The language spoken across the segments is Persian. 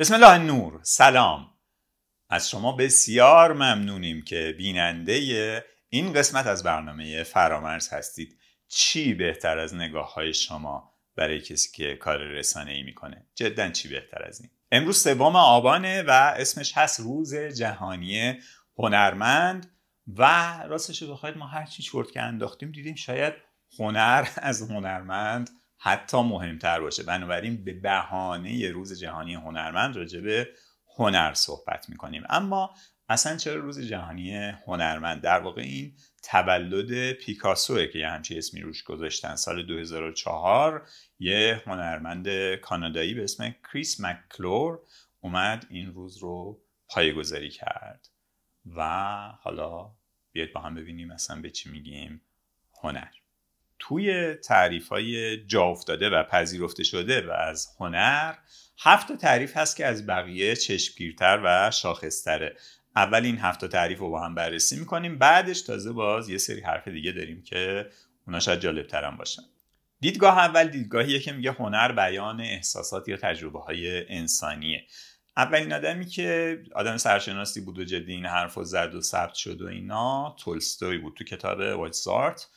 بسم الله النور. سلام. از شما بسیار ممنونیم که بیننده این قسمت از برنامه فرامرز هستید. چی بهتر از نگاه های شما برای کسی که کار رسانه‌ای میکنه؟ جداً چی بهتر از این؟ امروز 3 آبانه و اسمش هست روز جهانی هنرمند و راستش رو بخواید ما هر چی چرت که انداختیم دیدیم شاید هنر از هنرمند حتی مهمتر باشه. بنابراین به بهانه روز جهانی هنرمند راجع به هنر صحبت میکنیم. اما اصلا چرا روز جهانی هنرمند؟ در واقع این تولد پیکاسوه که یه همچین اسمی روش گذاشتن. سال 2004 یه هنرمند کانادایی به اسم کریس مککلور اومد این روز رو پایه‌گذاری کرد و حالا بیاید با هم ببینیم اصلا به چی میگیم هنر. توی تعریف‌های جا افتاده و پذیرفته شده و از هنر 7 تعریف هست که از بقیه چشمگیرتر و شاخص‌تره. اول این 7 تعریف رو با هم بررسی میکنیم، بعدش تازه باز یه سری حرف دیگه داریم که اونا شاید جالب‌تر هم باشن. دیدگاه اول دیدگاهیه که میگه هنر بیان احساسات یا تجربه‌های انسانیه. اولین آدمی که آدم سرشناسی بود و جدی این حرف رو زد و ثبت شد و اینا تولستوی بود. تو کتاب وایتزارت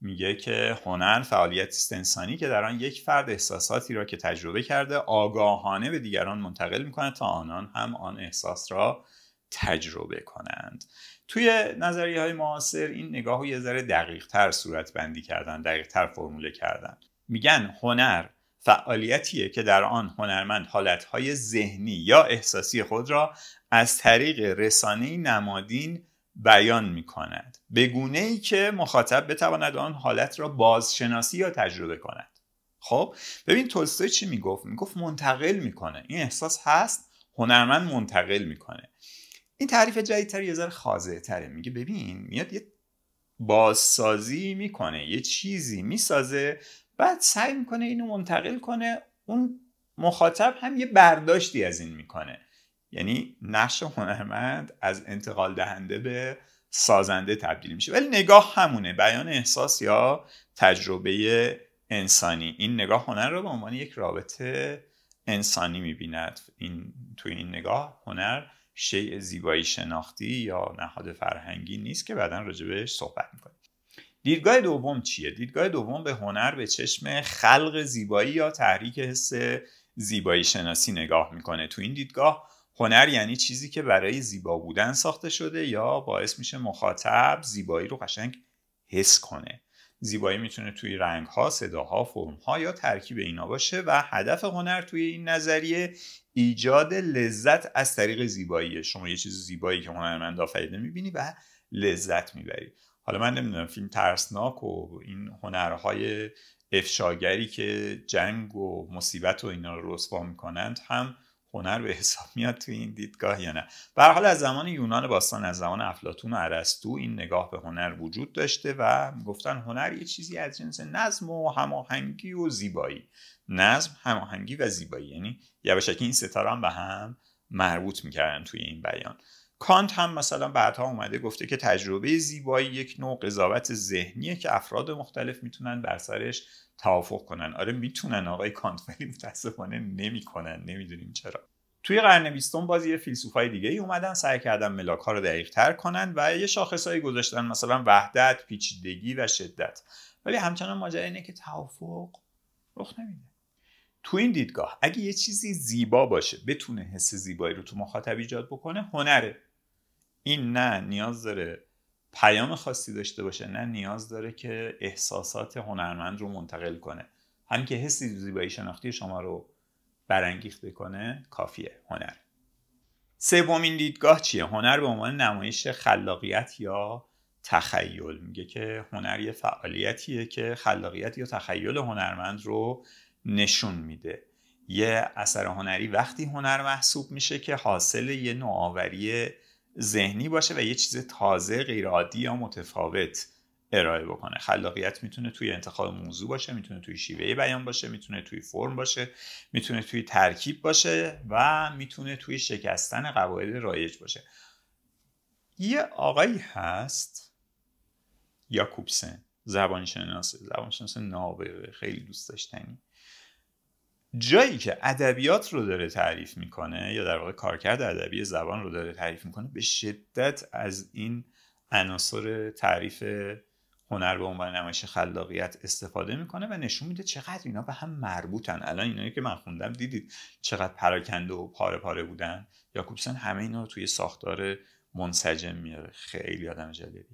میگه که هنر فعالیتی است انسانی که در آن یک فرد احساساتی را که تجربه کرده آگاهانه به دیگران منتقل میکنه تا آنان هم آن احساس را تجربه کنند. توی نظریه‌های معاصر این نگاه رو یه ذره دقیق‌تر صورت بندی کردن، دقیق‌تر فرموله کردن. میگن هنر فعالیتیه که در آن هنرمند حالتهای ذهنی یا احساسی خود را از طریق رسانه‌ای نمادین بیان می کند به گونه‌ای که مخاطب بتواند آن حالت را بازشناسی یا تجربه کند. خب ببین تولستوی چی میگفت؟ میگفت منتقل میکنه. این احساس هست، هنرمند منتقل میکنه. این تعریف جدیدتر یه ذره خاضع‌تره. میگه ببین میاد یه بازسازی میکنه، یه چیزی میسازه، بعد سعی میکنه اینو منتقل کنه، اون مخاطب هم یه برداشتی از این میکنه. یعنی نقش هنرمند از انتقال دهنده به سازنده تبدیل میشه. ولی نگاه همونه، بیان احساس یا تجربه انسانی. این نگاه هنر رو به عنوان یک رابطه انسانی میبیند. توی این نگاه هنر شیء زیبایی شناختی یا نهاد فرهنگی نیست که بعداً راجع بهش صحبت میکنیم. دیدگاه دوم چیه؟ دیدگاه دوم به هنر به چشم خلق زیبایی یا تحریک حس زیبایی شناسی نگاه میکنه. تو این دیدگاه هنر یعنی چیزی که برای زیبا بودن ساخته شده یا باعث میشه مخاطب زیبایی رو قشنگ حس کنه. زیبایی میتونه توی رنگ‌ها، صداها، فرم‌ها یا ترکیب اینا باشه و هدف هنر توی این نظریه ایجاد لذت از طریق زیباییه. شما یه چیز زیبایی که هنرمند آفریده میبینی و لذت میبری. حالا من نمیدونم فیلم ترسناک و این هنرهای افشاگری که جنگ و مصیبت و اینا رو رسوا میکنند هم هنر به حساب میاد توی این دیدگاه یا نه. به هر حال از زمان یونان باستان، از زمان افلاطون و ارسطو این نگاه به هنر وجود داشته و گفتن هنر یه چیزی از جنس نظم و هماهنگی و زیبایی. نظم، هماهنگی و زیبایی، یعنی یواشکی این ستاره هم به هم مربوط میکردن توی این بیان. کانت هم مثلا بعدها اومده گفته که تجربه زیبایی یک نوع قضاوت ذهنیه که افراد مختلف میتونن بر سرش توافق کنن. آره میتونن آقای کانت، ولی متاسفانه نمیکنن. نمیدونیم چرا. توی قرن 20 باز یه فیلسوفای دیگه ای اومدن سعی کردن ملاک ها رو دقیق تر کنن و یه شاخصایی گذاشتن، مثلا وحدت، پیچیدگی و شدت. ولی همچنان ماجرا اینه که توافق رخ نمیده. تو این دیدگاه اگه یه چیزی زیبا باشه، بتونه حس زیبایی رو تو مخاطب ایجاد بکنه، هنره. این نه نیاز داره پیام خاصی داشته باشه، نه نیاز داره که احساسات هنرمند رو منتقل کنه. همین که حس زیبایی شناختی شما رو برانگیخته کنه کافیه. هنر. سومین دیدگاه چیه؟ هنر به عنوان نمایش خلاقیت یا تخیل. میگه که هنر یه فعالیتیه که خلاقیت یا تخیل هنرمند رو نشون میده. یه اثر هنری وقتی هنر محسوب میشه که حاصل یه نوآوری ذهنی باشه و یه چیز تازه، غیرعادی یا متفاوت ارائه بکنه. خلاقیت میتونه توی انتخاب موضوع باشه، میتونه توی شیوه بیان باشه، میتونه توی فرم باشه، میتونه توی ترکیب باشه و میتونه توی شکستن قواعد رایج باشه. یه آقایی هست یاکوبسن، زبانشناس نابغه، خیلی دوست داشتنی. جایی که ادبیات رو داره تعریف میکنه یا در واقع کارکرد ادبی زبان رو داره تعریف میکنه به شدت از این عناصر تعریف هنر به عنوان نمایش خلاقیت استفاده میکنه و نشون میده چقدر اینا به هم مربوطن. الان اینایی که من خوندم دیدید چقدر پراکنده و پاره پاره بودن. یاکوبسن همه اینا رو توی ساختار منسجم میاره. خیلی آدم جالبیه.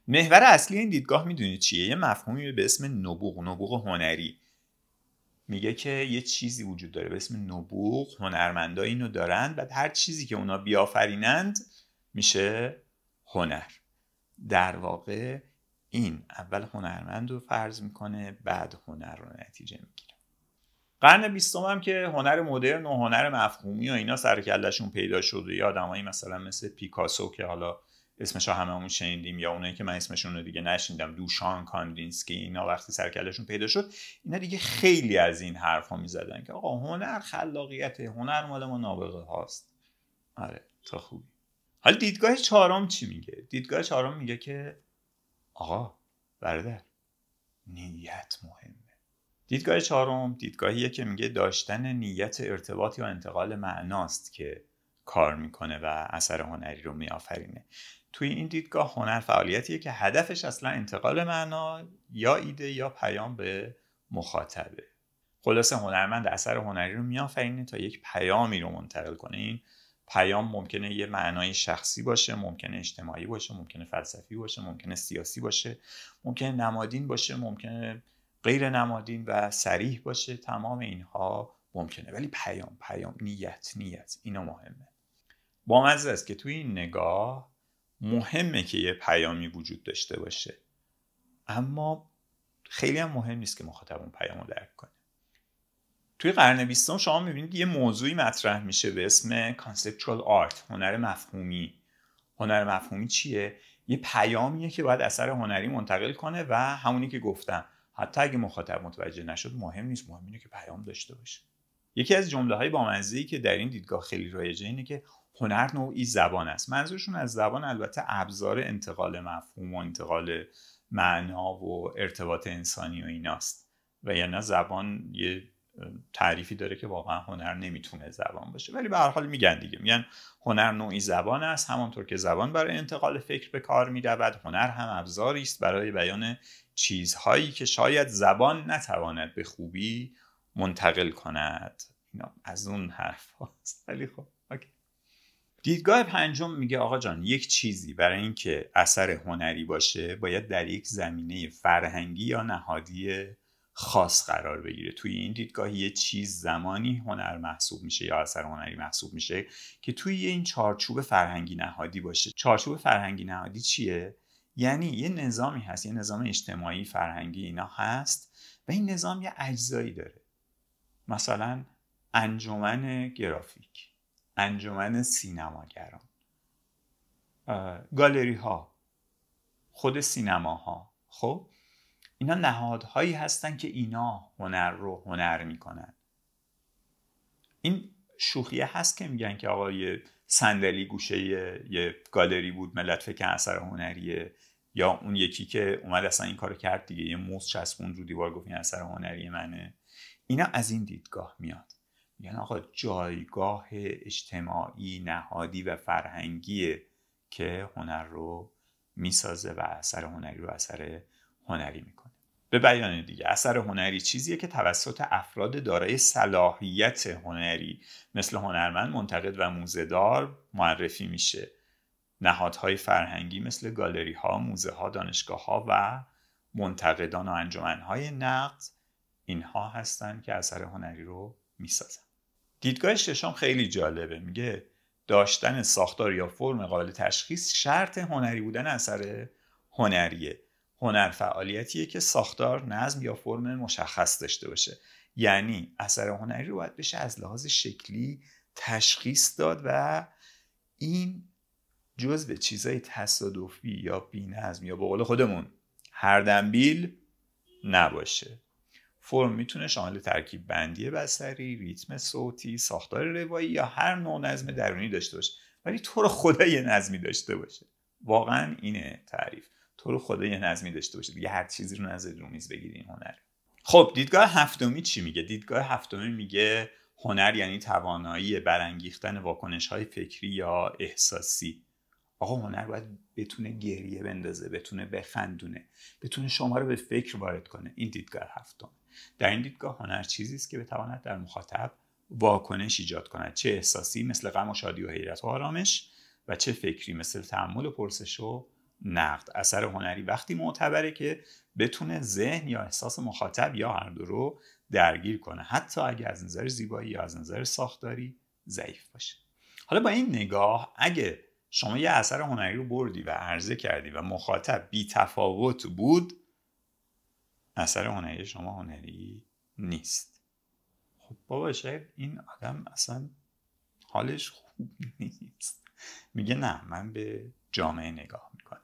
محور اصلی این دیدگاه میدونید چیه؟ یه مفهومی به اسم نبوغ هنری. میگه که یه چیزی وجود داره به اسم نبوغ، هنرمندا اینو دارن، بعد هر چیزی که اونا بیافرینند میشه هنر. در واقع این اول هنرمند رو فرض میکنه، بعد هنر رو نتیجه میگیره. قرن 20 هم که هنر مدرن و هنر مفهومی و اینا سر کله‌شون پیدا شد و یه آدمایی مثلا مثل پیکاسو که حالا اسمش رو هممون شنیدیم یا اونایی که من اسمشون رو دیگه نشنیدم، دوشان، کاندینسکی، اینا وقتی سر کله‌شون پیدا شد اینا دیگه خیلی از این حرفا میزدن که آقا هنر خلاقیت، هنر مال ما نابغه هاست. آره تا خوبی. حالا دیدگاه چهارم چی میگه؟ دیدگاه چهارم میگه که آقا برادر نیت مهمه. دیدگاه چهارم دیدگاهیه که میگه داشتن نیت ارتباط یا انتقال معناست که کار میکنه و اثر هنری رو میآفرینه. توی این دیدگاه هنر فعالیتیه که هدفش اصلا انتقال معنا یا ایده یا پیام به مخاطبه. خلاصه هنرمند اثر هنری رو میآفرینه تا یک پیامی رو منتقل کنه. این پیام ممکنه یه معنای شخصی باشه، ممکنه اجتماعی باشه، ممکنه فلسفی باشه، ممکنه سیاسی باشه، ممکنه نمادین باشه، ممکنه غیر نمادین و صریح باشه. تمام اینها ممکنه، ولی پیام نیت اینا مهمه. بامزه است که توی این نگاه مهمه که یه پیامی وجود داشته باشه، اما خیلی هم مهم نیست که مخاطب اون پیامو درک کنه. توی قرن 20 شما میبینید یه موضوعی مطرح میشه به اسم کانسپچوال آرت، هنر مفهومی. هنر مفهومی چیه؟ یه پیامیه که باید اثر هنری منتقل کنه و همونی که گفتم حتی اگه مخاطب متوجه نشد مهم نیست، مهم اینه که پیام داشته باشه. یکی از جمله‌های بامزه‌ای که در این دیدگاه خیلی رایجه اینه که هنر نوعی زبان است. منظورشون از زبان البته ابزار انتقال مفهوم و انتقال معنا و ارتباط انسانی و ایناست، و یعنی زبان یه تعریفی داره که واقعا هنر نمیتونه زبان باشه، ولی به هر حال میگن هنر نوعی زبان است. همانطور که زبان برای انتقال فکر به کار میرود، هنر هم ابزاری است برای بیان چیزهایی که شاید زبان نتواند به خوبی منتقل کند. اینا از اون حرف هاست. ولی خب اوکی. دیدگاه پنجم میگه آقا جان یک چیزی برای اینکه اثر هنری باشه باید در یک زمینه فرهنگی یا نهادی خاص قرار بگیره. توی این دیدگاه یه چیز زمانی هنر محسوب میشه یا اثر هنری محسوب میشه که توی این چارچوب فرهنگی نهادی باشه. چارچوب فرهنگی نهادی چیه؟ یعنی یه نظامی هست، یه نظام اجتماعی فرهنگی اینا هست و این نظام یه اجزایی داره. مثلا انجمن گرافیک، انجمن سینماگران، گالری ها، خود سینماها. خب اینا نهادهایی هستن که اینا هنر رو هنر میکنن. این شوخیه هست که میگن که آقا یه صندلی گوشه یه گالری بود ملت فکر اثر هنریه، یا اون یکی که اومد اصلا این کارو کرد دیگه، یه موز چسبون رو دیوار گفت این اثر هنری منه. اینا از این دیدگاه میاد، میگن آقا جایگاه اجتماعی، نهادی و فرهنگیه که هنر رو میسازه و اثر هنری رو اثر هنری میکنه. به بیان دیگه اثر هنری چیزیه که توسط افراد دارای صلاحیت هنری مثل هنرمند، منتقد و موزه‌دار معرفی میشه. نهادهای فرهنگی مثل گالری ها، موزه ها، دانشگاه ها و منتقدان و انجمنهای نقد اینها هستن که اثر هنری رو میسازن. دیدگاه ششم خیلی جالبه، میگه داشتن ساختار یا فرم قابل تشخیص شرط هنری بودن اثر هنریه. هنر فعالیتیه که ساختار، نظم یا فرم مشخص داشته باشه. یعنی اثر هنری رو باید بشه از لحاظ شکلی تشخیص داد و این جزء چیزای تصادفی یا بی‌نظم یا به قول خودمون هر دنبیل نباشه. فرم میتونه شامل ترکیب بندی بصری، ریتم صوتی، ساختار روایی یا هر نوع نظم درونی داشته باشه، ولی تو رو خدا یه نظمی داشته باشه. واقعا اینه تعریف، تو رو خدا یه نظمی داشته باشه دیگه. هر چیزی رو نذاری رو میز بگیری این هنره. خب دیدگاه هفتمی چی میگه؟ دیدگاه هفتمی میگه هنر یعنی توانایی برانگیختن واکنش‌های فکری یا احساسی. آقا هنر باید بتونه گریه بندازه، بتونه بخندونه، بتونه شما رو به فکر وارد کنه. این دیدگاه هفتم. در این دیدگاه هنر چیزی است که بتواند در مخاطب واکنش ایجاد کند، چه احساسی مثل غم و شادی و حیرت و آرامش، و چه فکری مثل تأمل و پرسش و نقد. اثر هنری وقتی معتبره که بتونه ذهن یا احساس مخاطب یا هر دو رو درگیر کنه، حتی اگه از نظر زیبایی یا از نظر ساختاری ضعیف باشه. حالا با این نگاه اگه شما یه اثر هنری رو بردی و عرضه کردی و مخاطب بی تفاوت بود، اثر هنری شما هنری نیست. خب بابا شاید این آدم اصلا حالش خوب نیست. میگه نه، من به جامعه نگاه میکنم.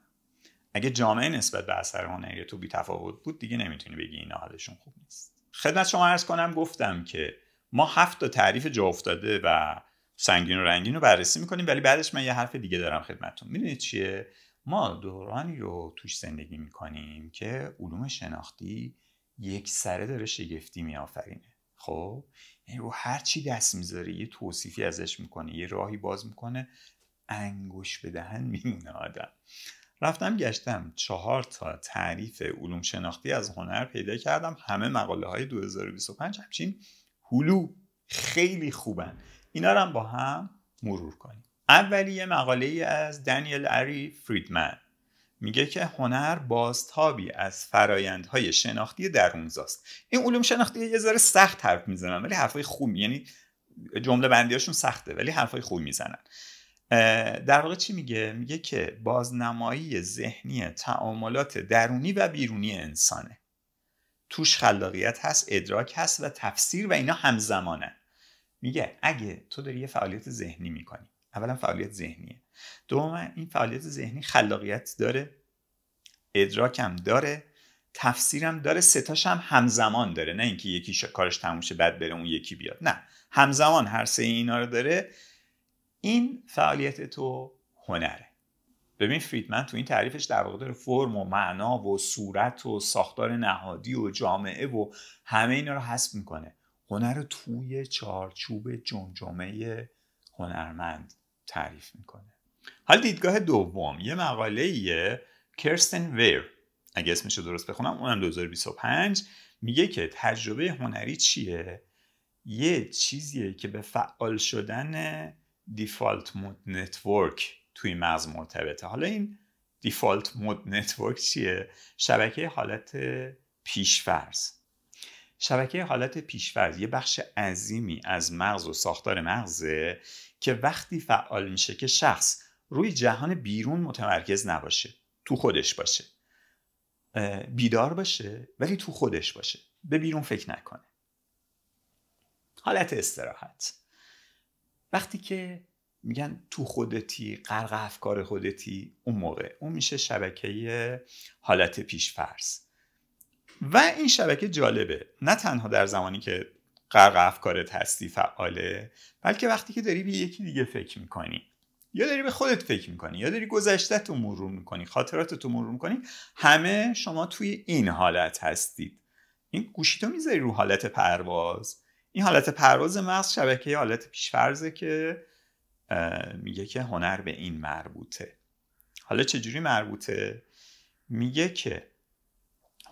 اگه جامعه نسبت به اثر هنری تو بی تفاوت بود، دیگه نمیتونی بگی اینا حالشون خوب نیست. خدمت شما عرض کنم، گفتم که ما 7 تعریف جا افتاده و سنگین و رنگین رو بررسی میکنیم، ولی بعدش من یه حرف دیگه دارم خدمتتون. میدونید چیه؟ ما دورانی رو توش زندگی میکنیم که علوم شناختی یک سره داره شگفتی میآفرینه. خب یعنی رو هر چی دست میذاره یه توصیفی ازش میکنه، یه راهی باز میکنه، انگوش به دهن میمونه آدم. رفتم گشتم 4 تعریف علوم شناختی از هنر پیدا کردم، همه مقاله های 2025 همچین هلو خیلی خوبن. اینا رو هم با هم مرور کنیم. اولی یه مقاله از دانیل اری فریدمن، میگه که هنر بازتابی از فرایندهای شناختی درونزاست. این علوم شناختی یه ذره سخت حرف میزنن ولی حرفای خوب، یعنی جمله بندیاشون سخته ولی حرفای خوب میزنن. در واقع چی میگه؟ میگه که بازنمایی ذهنی تعاملات درونی و بیرونی انسانه. توش خلاقیت هست، ادراک هست و تفسیر، و اینا همزمانه. میگه اگه تو داری یه فعالیت ذهنی میکنی، اولا فعالیت ذهنیه، دوما این فعالیت ذهنی خلاقیت داره، ادراکم داره، تفسیرم داره، ستاش هم همزمان داره، نه اینکه یکی کارش تموم شه بعد بره اون یکی بیاد، نه، همزمان هر سه اینا رو داره. این فعالیت تو هنره. ببین فریدمن تو این تعریفش در واقع داره فرم و معنا و صورت و ساختار نهادی و جامعه و همه اینا رو حذف میکنه. هنر رو توی چارچوب جمجمه هنرمند تعریف میکنه. حالا دیدگاه دوم یه مقاله کرستن ویر، اگه اسمش رو درست بخونم، اونم 2025، میگه که تجربه هنری چیه؟ یه چیزیه که به فعال شدن دیفالت مود نتورک توی مغز مرتبطه. حالا این دیفالت مود نتورک چیه؟ شبکه حالت پیشفرض. شبکه حالت پیشفرض یه بخش عظیمی از مغز و ساختار مغزه که وقتی فعال میشه که شخص روی جهان بیرون متمرکز نباشه، تو خودش باشه، بیدار باشه ولی تو خودش باشه، به بیرون فکر نکنه. حالت استراحت. وقتی که میگن تو خودتی، غرق افکار خودتی، اون موقع اون میشه شبکه حالت پیشفرض. و این شبکه جالبه، نه تنها در زمانی که غرق افکارت هستی فعاله، بلکه وقتی که داری به یکی دیگه فکر میکنی، یا داری به خودت فکر میکنی، یا داری گذشته‌تو مرور میکنی، خاطراتتو مرور میکنی، همه شما توی این حالت هستید. این گوشیتو میذاری رو حالت پرواز. این حالت پرواز مغز شبکه حالت پیشفرضه که میگه که هنر به این مربوطه. حالا چجوری مربوطه؟ میگه که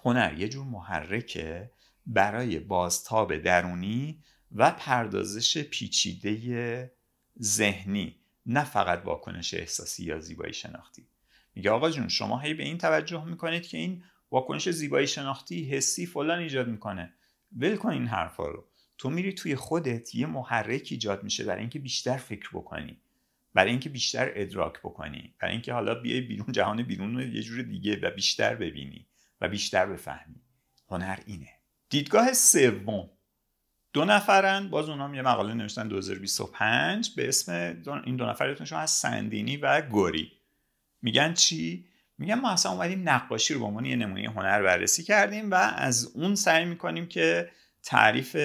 هنر یه جور محرکه برای بازتاب درونی و پردازش پیچیده ذهنی، نه فقط واکنش احساسی یا زیبایی شناختی. میگه آقا جون شما هی به این توجه میکنید که این واکنش زیبایی شناختی حسی فلان ایجاد میکنه، ول کن این حرفا رو. تو میری توی خودت یه محرک ایجاد میشه برای اینکه بیشتر فکر بکنی، برای اینکه بیشتر ادراک بکنی، برای اینکه حالا بیای بیرون، جهان بیرون رو یه جور دیگه و بیشتر ببینی و بیشتر بفهمی. هنر اینه. دیدگاه سوم 2 نفرن، باز اونام یه مقاله نوشتن 2025 به اسم این 2 نفرشون هست سندینی و گوری. میگن چی؟ میگن ما اصلا اومدیم نقاشی رو به عنوان یه نمونه هنر بررسی کردیم و از اون سعی میکنیم که تعریف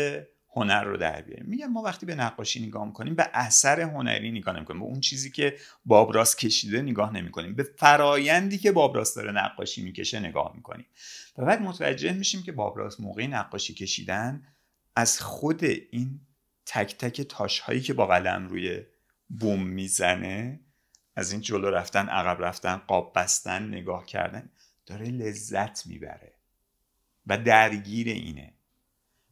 هنر رو در بیاریم. میگم ما وقتی به نقاشی نگاه میکنیم به اثر هنری نگاه نمیکنیم، به اون چیزی که باب راست کشیده نگاه نمیکنیم، به فرایندی که باب راست داره نقاشی میکشه نگاه میکنیم و بعد متوجه میشیم که باب راست موقع نقاشی کشیدن از خود این تک تک تاش هایی که با قلم روی بوم میزنه، از این جلو رفتن، عقب رفتن، قاب بستن، نگاه کردن، داره لذت میبره و درگیر اینه.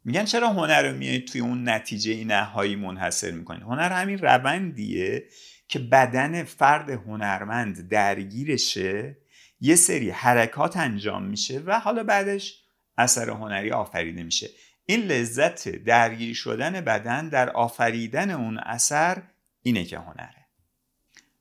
میگن چرا هنر رو میایید توی اون نتیجه نهایی منحصر میکنید؟ هنر همین روندیه که بدن فرد هنرمند درگیرشه، یه سری حرکات انجام میشه و حالا بعدش اثر هنری آفریده میشه. این لذت درگیر شدن بدن در آفریدن اون اثر اینه که هنره.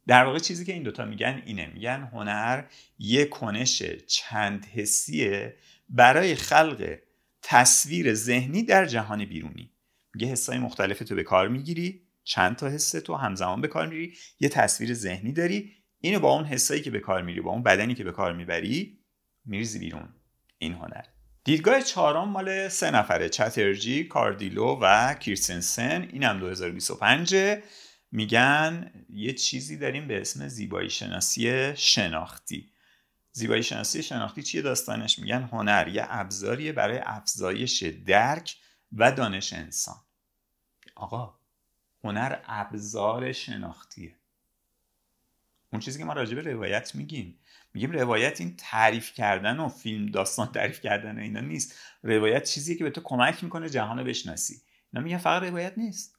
در واقع چیزی که این دوتا میگن اینه، میگن هنر یک کنش چند حسیه برای خلق تصویر ذهنی در جهان بیرونی. میگه حسای مختلف تو به کار میگیری، چند تا حس تو همزمان به کار میگیری، یه تصویر ذهنی داری، اینو با اون حسایی که به کار میگیری، با اون بدنی که به کار میبری میریزی بیرون. این هنر. دیدگاه چهارم مال 3 نفره، چاترجی، کاردیلو و کریستنسن، اینم 2025. میگن یه چیزی داریم به اسم زیبایی شناسی شناختی. زیبایی شناسی شناختی چیه داستانش؟ میگن هنر یه ابزاریه برای افزایش درک و دانش انسان. آقا هنر ابزار شناختیه. اون چیزی که ما راجع به روایت میگیم روایت این تعریف کردن و فیلم داستان تعریف کردن و اینا نیست. روایت چیزیه که به تو کمک میکنه جهان رو بشناسی. اینا میگن فقط روایت نیست،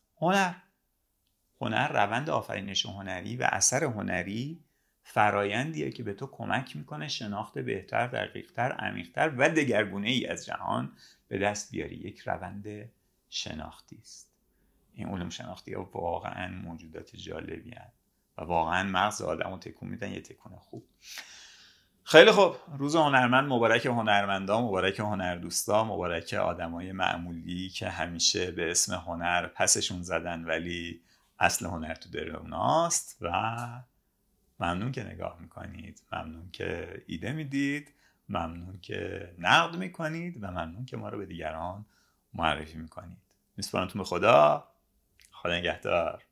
هنر روند آفرینش هنری و اثر هنری فرایندیه که به تو کمک میکنه شناخت بهتر، دقیقتر، عمیقتر و دگرگونه ای از جهان به دست بیاری. یک روند شناختی است. این علوم شناختی ها واقعا موجودات جالبی هستند و واقعا مغز آدم رو تکون میدن، یه تکون خوب. خیلی خوب، روز هنرمند مبارک هنرمندا، مبارک هنردوستا، مبارک آدمای معمولی که همیشه به اسم هنر پسشون زدن ولی اصل هنر تو دل اوناست. و ممنون که نگاه میکنید، ممنون که ایده میدید، ممنون که نقد میکنید و ممنون که ما رو به دیگران معرفی میکنید. میسپارمتون به خدا. خدا نگهدار.